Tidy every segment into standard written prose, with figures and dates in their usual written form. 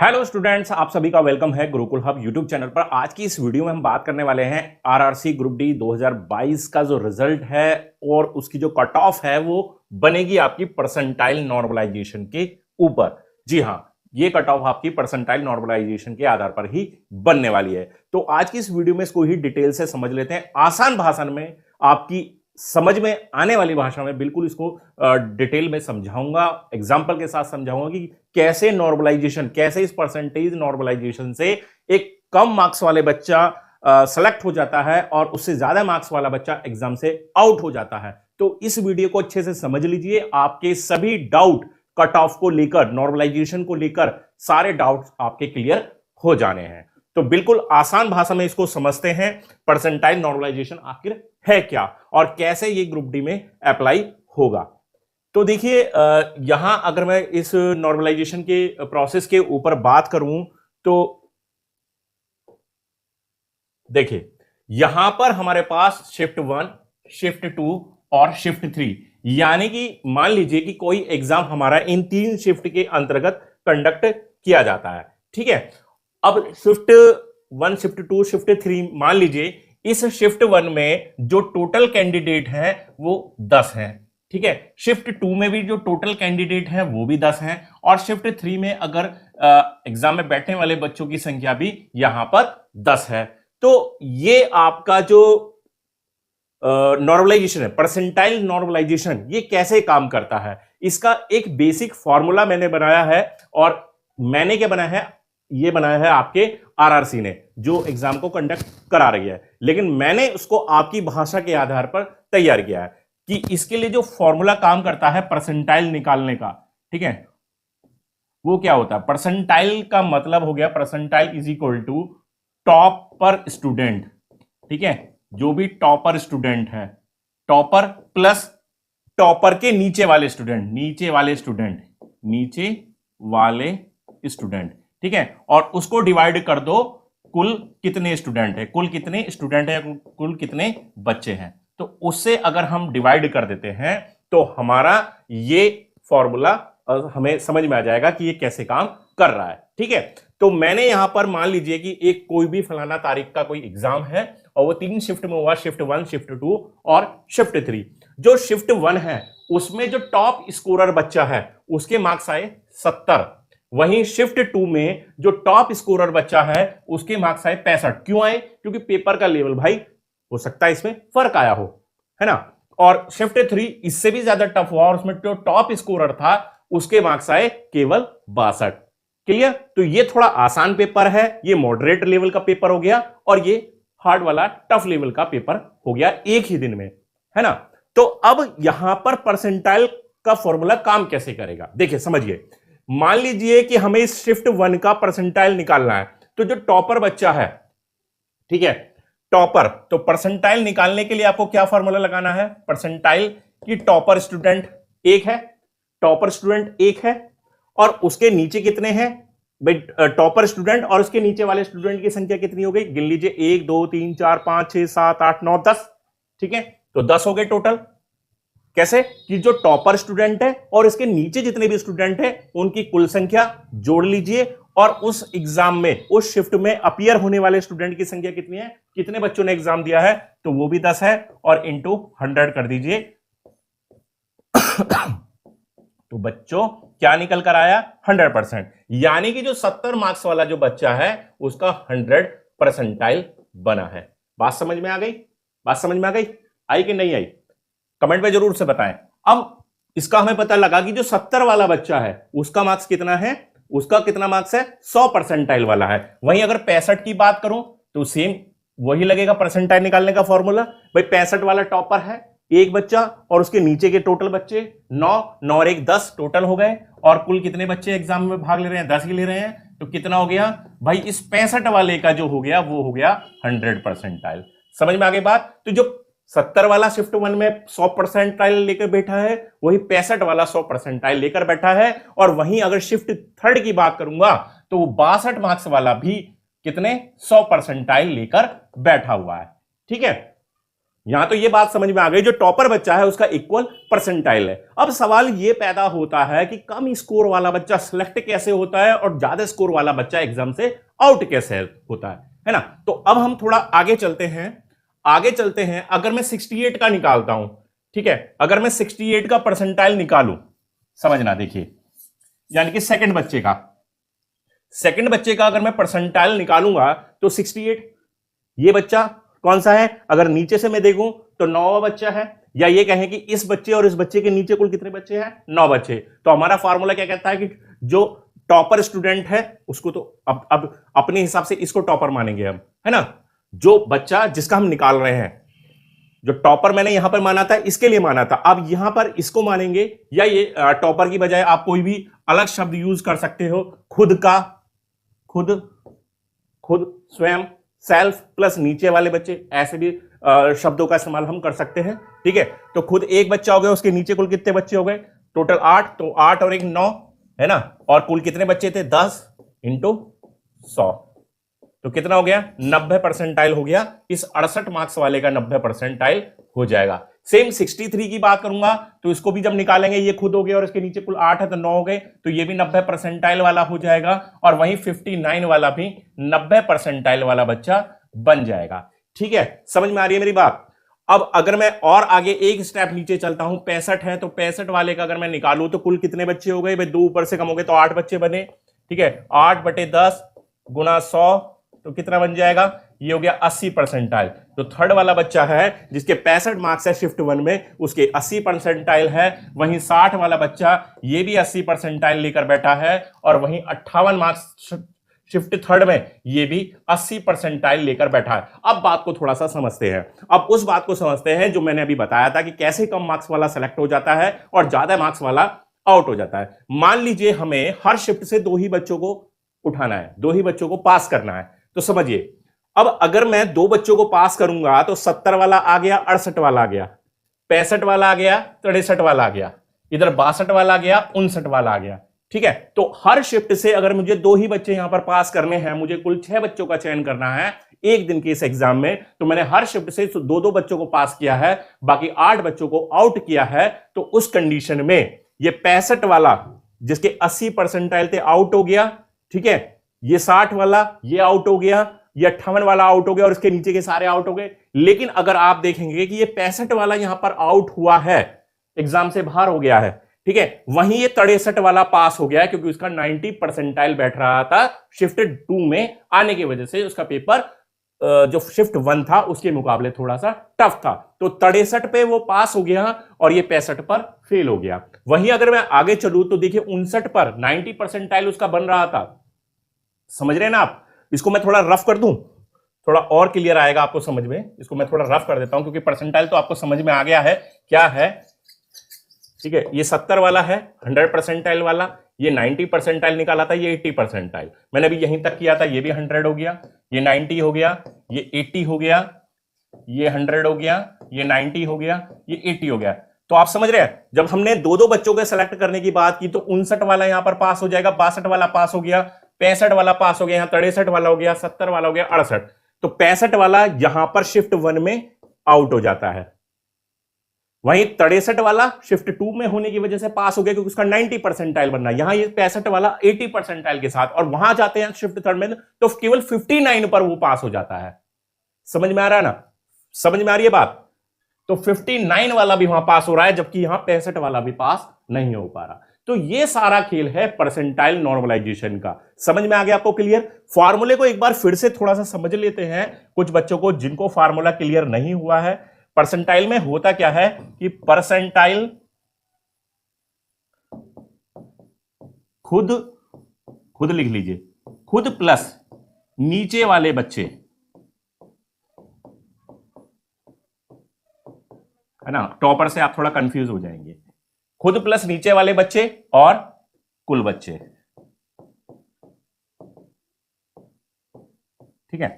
Hello students, आप सभी का वेलकम है गुरुकुल हब यूट्यूब चैनल पर। आज की इस वीडियो में हम बात करने वाले हैं आरआरसी ग्रुप डी 2022 का जो रिजल्ट है और उसकी जो कट ऑफ है वो बनेगी आपकी परसेंटाइल नॉर्मलाइजेशन के ऊपर। जी हाँ, ये कट ऑफ आपकी परसेंटाइल नॉर्मलाइजेशन के आधार पर ही बनने वाली है। तो आज की इस वीडियो में इसको ही डिटेल से समझ लेते हैं, आसान भाषा में, आपकी समझ में आने वाली भाषा में बिल्कुल इसको डिटेल में समझाऊंगा, एग्जाम्पल के साथ समझाऊंगा कि कैसे नॉर्मलाइजेशन, कैसे इस परसेंटेज नॉर्मलाइजेशन से एक कम मार्क्स वाले बच्चा सेलेक्ट हो जाता है और उससे ज्यादा मार्क्स वाला बच्चा एग्जाम से आउट हो जाता है। तो इस वीडियो को अच्छे से समझ लीजिए, आपके सभी डाउट कट ऑफ को लेकर, नॉर्मलाइजेशन को लेकर सारे डाउट्स आपके क्लियर हो जाने हैं। तो बिल्कुल आसान भाषा में इसको समझते हैं, परसेंटाइल नॉर्मलाइजेशन आखिर है क्या और कैसे ये ग्रुप डी में अप्लाई होगा। तो देखिए, यहां अगर मैं इस नॉर्मलाइजेशन के प्रोसेस के ऊपर बात करूं तो देखिए, यहां पर हमारे पास शिफ्ट 1, शिफ्ट 2 और शिफ्ट 3, यानी कि मान लीजिए कि कोई एग्जाम हमारा इन 3 शिफ्ट के अंतर्गत कंडक्ट किया जाता है। ठीक है, अब शिफ्ट 1, शिफ्ट 2, शिफ्ट 3, मान लीजिए इस शिफ्ट 1 में जो टोटल कैंडिडेट है वो 10 है। ठीक है, शिफ्ट 2 में भी जो टोटल कैंडिडेट है वो भी 10 है और शिफ्ट 3 में अगर एग्जाम में बैठने वाले बच्चों की संख्या भी यहां पर 10 है। तो ये आपका जो नॉर्मलाइजेशन है, परसेंटाइल नॉर्मलाइजेशन, ये कैसे काम करता है, इसका एक बेसिक फॉर्मूला मैंने बनाया है। और मैंने क्या बनाया है, ये बनाया है आपके आरआरसी ने, जो एग्जाम को कंडक्ट करा रही है, लेकिन मैंने उसको आपकी भाषा के आधार पर तैयार किया है कि इसके लिए जो फॉर्मूला काम करता है परसेंटाइल निकालने का, ठीक है, वो क्या होता है। परसेंटाइल का मतलब हो गया, percentile is equal to topper student. ठीक है, जो भी टॉपर स्टूडेंट है, टॉपर प्लस टॉपर के नीचे वाले स्टूडेंट, नीचे वाले स्टूडेंट, नीचे वाले स्टूडेंट। ठीक है, और उसको डिवाइड कर दो कुल कितने स्टूडेंट है, कुल कितने स्टूडेंट है, कुल कितने बच्चे हैं। तो उससे अगर हम डिवाइड कर देते हैं तो हमारा ये फॉर्मूला हमें समझ में आ जाएगा कि ये कैसे काम कर रहा है। ठीक है, तो मैंने यहां पर मान लीजिए कि एक कोई भी फलाना तारीख का कोई एग्जाम है और वो 3 शिफ्ट में हुआ, शिफ्ट 1, शिफ्ट 2 और शिफ्ट 3। जो शिफ्ट 1 है उसमें जो टॉप स्कोरर बच्चा है उसके मार्क्स आए 70। वहीं शिफ्ट 2 में जो टॉप स्कोरर बच्चा है उसके मार्क्स आए 65। क्यों आए? क्योंकि पेपर का लेवल भाई हो सकता है इसमें फर्क आया हो, है ना। और शिफ्ट 3 इससे भी ज्यादा टफ हुआ और उसमें जो टॉप स्कोरर था उसके मार्क्स आए केवल 62। क्लियर? तो ये थोड़ा आसान पेपर है, ये मॉडरेट लेवल का पेपर हो गया और ये हार्ड वाला टफ लेवल का पेपर हो गया एक ही दिन में, है ना। तो अब यहां पर परसेंटाइल का फॉर्मूला काम कैसे करेगा, देखिए समझिए। मान लीजिए कि हमें इस शिफ्ट 1 का परसेंटाइल निकालना है, तो जो टॉपर बच्चा है, ठीक है, टॉपर, तो परसेंटाइल निकालने के लिए आपको क्या फॉर्मूला लगाना है, परसेंटाइल की टॉपर स्टूडेंट 1 है, टॉपर स्टूडेंट 1 है और उसके नीचे कितने हैं भाई, टॉपर स्टूडेंट और उसके नीचे वाले स्टूडेंट की संख्या कितनी हो गई, गिन लीजिए, 1 2 3 4 5 6 7 8 9 10। ठीक है, तो 10 हो गए टोटल। कैसे कि जो टॉपर स्टूडेंट है और इसके नीचे जितने भी स्टूडेंट हैं उनकी कुल संख्या जोड़ लीजिए और उस एग्जाम में, उस शिफ्ट में अपीयर होने वाले स्टूडेंट की संख्या कितनी है, कितने बच्चों ने एग्जाम दिया है, तो वो भी 10 है और इंटू 100 कर दीजिए। तो बच्चों क्या निकल कर आया, 100%। यानी कि जो 70 मार्क्स वाला जो बच्चा है उसका 100 परसेंटाइल बना है। बात समझ में आ गई? बात समझ में आ गई? आई कि नहीं आई? कमेंट में जरूर से बताएं। अब इसका हमें पता लगा कि जो 70 वाला बच्चा है उसका मार्क्स कितना है, उसका कितना मार्क्स है, 100 परसेंटाइल वाला है। वहीं अगर 65 की बात करूं तो सेम वही लगेगा परसेंटाइल निकालने का फॉर्मूला। भाई 65 वाला टॉपर है एक बच्चा और उसके नीचे के टोटल बच्चे 9 9 और 1 10 टोटल हो गए और कुल कितने बच्चे एग्जाम में भाग ले रहे हैं, 10 ही ले रहे हैं। तो कितना हो गया भाई, इस 65 वाले का जो हो गया वो हो गया 100 परसेंटाइल। समझ में आ गई बात? तो जो 70 वाला शिफ्ट 1 में 100 परसेंटाइल लेकर बैठा है, वही 65 वाला 100 परसेंटाइल लेकर बैठा है। और वहीं अगर शिफ्ट 3 की बात करूंगा तो वो 62 मार्क्स वाला भी कितने, 100 परसेंटाइल लेकर बैठा हुआ है। ठीक है, यहां तो ये बात समझ में आ गई, जो टॉपर बच्चा है उसका इक्वल परसेंटाइल है। अब सवाल ये पैदा होता है कि कम स्कोर वाला बच्चा सिलेक्ट कैसे होता है और ज्यादा स्कोर वाला बच्चा एग्जाम से आउट कैसे होता है ना। तो अब हम थोड़ा आगे चलते हैं। अगर मैं 68 का निकालता हूं, ठीक है, अगर मैं 68 का परसेंटाइल निकालूं, समझना, देखिए, यानी कि सेकंड बच्चे का अगर मैं परसेंटाइल निकालूंगा तो 68, ये बच्चा कौन सा है, अगर नीचे से मैं देखूं तो 9वां बच्चा है, या ये कहें कि इस बच्चे और इस बच्चे के नीचे कुल कितने बच्चे हैं, 9 बच्चे। तो हमारा फॉर्मूला क्या कहता है कि जो टॉपर स्टूडेंट है उसको तो अब अपने हिसाब से इसको टॉपर मानेंगे हम, है ना। जो बच्चा जिसका हम निकाल रहे हैं, जो टॉपर मैंने यहां पर माना था इसके लिए माना था, अब यहां पर इसको मानेंगे, या ये टॉपर की बजाय आप कोई भी अलग शब्द यूज कर सकते हो, खुद का, खुद स्वयं, सेल्फ प्लस नीचे वाले बच्चे, ऐसे भी शब्दों का इस्तेमाल हम कर सकते हैं, ठीक है। तो खुद एक बच्चा हो गया, उसके नीचे कुल कितने बच्चे हो गए, टोटल 8, तो 8 और 1 9, है ना। और कुल कितने बच्चे थे, 10 इंटू 100, तो कितना हो गया, 90 परसेंटाइल हो गया। इस 68 मार्क्स वाले का 90 परसेंटाइल हो जाएगा। सेम 63 की बात करूंगा तो इसको भी जब निकालेंगे, ये खुद हो गया और इसके नीचे कुल 8 है तो 9 हो गए, तो ये भी 90 परसेंटाइल वाला हो जाएगा। और वहीं 59 वाला भी 90 परसेंटाइल वाला बच्चा बन जाएगा। ठीक है, समझ में आ रही है मेरी बात। अब अगर मैं और आगे एक स्टेप नीचे चलता हूं, 65 है तो 65 वाले का अगर मैं निकालूं तो कुल कितने बच्चे हो गए भाई, 2 ऊपर से कम हो गए तो 8 बच्चे बने। ठीक है, 8/10 गुना 100 तो कितना बन जाएगा, ये हो गया 80 परसेंटाइल। तो थर्ड वाला बच्चा है जिसके 65 मार्क्स है शिफ्ट 1 में, उसके 80 परसेंटाइल है। वहीं 60 वाला बच्चा ये भी 80 परसेंटाइल लेकर बैठा है, और वहीं 58 मार्क्स शिफ्ट थर्ड में ये भी 80 परसेंटाइल लेकर बैठा है। अब बात को थोड़ा सा समझते हैं। अब उस बात को समझते हैं जो मैंने अभी बताया था कि कैसे कम मार्क्स वाला सेलेक्ट हो जाता है और ज्यादा मार्क्स वाला आउट हो जाता है। मान लीजिए हमें हर शिफ्ट से 2 ही बच्चों को उठाना है, 2 ही बच्चों को पास करना है। तो समझिए, अब अगर मैं 2 बच्चों को पास करूंगा तो 70 वाला आ गया, 68 वाला आ गया, 65 वाला आ गया, 63 वाला आ गया, इधर 62 वाला आ गया, 59 वाला आ गया। ठीक है, तो हर शिफ्ट से अगर मुझे 2 ही बच्चे यहां पर पास करने हैं, मुझे कुल 6 बच्चों का चयन करना है एक दिन के इस एग्जाम में, तो मैंने हर शिफ्ट से 2-2 बच्चों को पास किया है, बाकी 8 बच्चों को आउट किया है। तो उस कंडीशन में ये 65 वाला जिसके 80 परसेंटाइल थे आउट हो गया। ठीक है, ये 60 वाला ये आउट हो गया, ये 58 वाला आउट हो गया, और इसके नीचे के सारे आउट हो गए। लेकिन अगर आप देखेंगे कि ये 65 वाला यहां पर आउट हुआ है, एग्जाम से बाहर हो गया है, ठीक है, वहीं ये 63 वाला पास हो गया है, क्योंकि उसका 90 परसेंटाइल बैठ रहा था शिफ्ट 2 में आने की वजह से। उसका पेपर जो शिफ्ट 1 था उसके मुकाबले थोड़ा सा टफ था, तो 63 पे वो पास हो गया और ये 65 पर फेल हो गया। वहीं अगर मैं आगे चलूं तो देखिए 59 पर 90 परसेंटाइल उसका बन रहा था। समझ रहे हैं ना आप? इसको मैं थोड़ा रफ कर दूं, थोड़ा और क्लियर आएगा आपको समझ में। इसको मैं थोड़ा रफ कर देता हूं, क्योंकि परसेंटाइल तो आपको समझ में आ गया है क्या है। ठीक है, ये 70 वाला है 100 परसेंटाइल वाला, ये 90 परसेंटाइल निकाला था, ये 80 परसेंटाइल। मैंने भी यहीं तक किया था, ये भी 100 हो गया, ये 90 हो गया, ये 80 हो गया, ये 100 हो गया, ये 90 हो गया, ये 80 हो गया। तो आप समझ रहे हैं, जब हमने 2-2 बच्चों को सेलेक्ट करने की बात की तो 59 वाला यहां पर पास हो जाएगा, 62 वाला पास हो गया, 65 वाला पास हो गया, यहां 63 वाला हो गया, 70 वाला हो गया, 68। तो 65 वाला यहां पर शिफ्ट 1 में आउट हो जाता है। वहीं 63 वाला शिफ्ट 2 में होने की वजह से पास हो गया, क्योंकि उसका 90 परसेंटाइल बनना है। यहां ये 65 वाला 80 परसेंटाइल के साथ, और वहां जाते हैं शिफ्ट थर्ड में तो केवल 59 पर वो पास हो जाता है। समझ में आ रहा है ना? समझ में आ रही है बात? तो 59 वाला भी वहां पास हो रहा है, जबकि यहां 65 वाला भी पास नहीं हो पा रहा। तो ये सारा खेल है परसेंटाइल नॉर्मलाइजेशन का। समझ में आ गया आपको क्लियर? फॉर्मूले को एक बार फिर से थोड़ा सा समझ लेते हैं, कुछ बच्चों को जिनको फॉर्मूला क्लियर नहीं हुआ है। परसेंटाइल में होता क्या है कि परसेंटाइल खुद लिख लीजिए, खुद प्लस नीचे वाले बच्चे, है ना। टॉपर से आप थोड़ा कंफ्यूज हो जाएंगे। खुद प्लस नीचे वाले बच्चे और कुल बच्चे। ठीक है,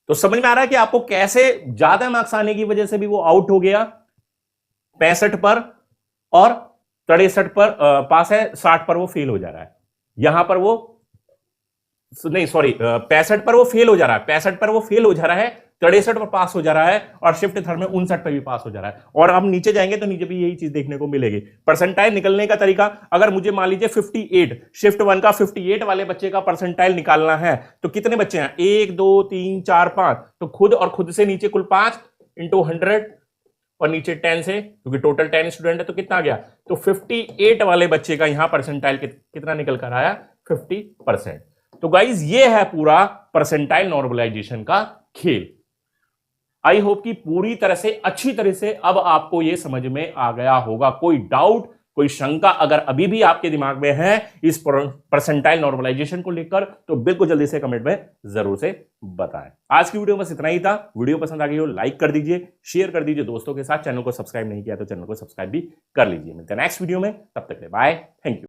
तो समझ में आ रहा है कि आपको कैसे ज्यादा मार्क्स आने की वजह से भी वो आउट हो गया 65 पर, और 63 पर पास है, 60 पर वो फेल हो जा रहा है। यहां पर वो नहीं सॉरी 65 पर वो फेल हो जा रहा है, 65 पर वो फेल हो जा रहा है, 63 पर पास हो जा रहा है और शिफ्ट थर्ड में 59 पर भी पास हो जा रहा है। और हम नीचे जाएंगे तो नीचे भी यही चीज देखने को मिलेगी। परसेंटाइल निकलने का तरीका, अगर मुझे मान लीजिए 58 शिफ्ट 1 का 58 वाले बच्चे का परसेंटाइल निकालना है तो कितने बच्चे हैं, 1 2 3 4 5, तो खुद और खुद से नीचे कुल 5 इंटू 100 और नीचे 10 से, क्योंकि टोटल 10 स्टूडेंट है तो कितना आ गया, तो 58 वाले बच्चे का यहां परसेंटाइल कितना निकल कर आया, 50%। तो गाइज ये है पूरा परसेंटाइल नॉर्मलाइजेशन का खेल। आई होप कि पूरी तरह से अच्छी तरह से अब आपको यह समझ में आ गया होगा। कोई डाउट, कोई शंका अगर अभी भी आपके दिमाग में है इस परसेंटाइल नॉर्मलाइजेशन को लेकर तो बिल्कुल जल्दी से कमेंट में जरूर से बताएं। आज की वीडियो बस इतना ही था। वीडियो पसंद आ गई हो लाइक कर दीजिए, शेयर कर दीजिए दोस्तों के साथ। चैनल को सब्सक्राइब नहीं किया तो चैनल को सब्सक्राइब भी कर लीजिए। मिलते हैं नेक्स्ट वीडियो में, तब तक के लिए बाय, थैंक यू।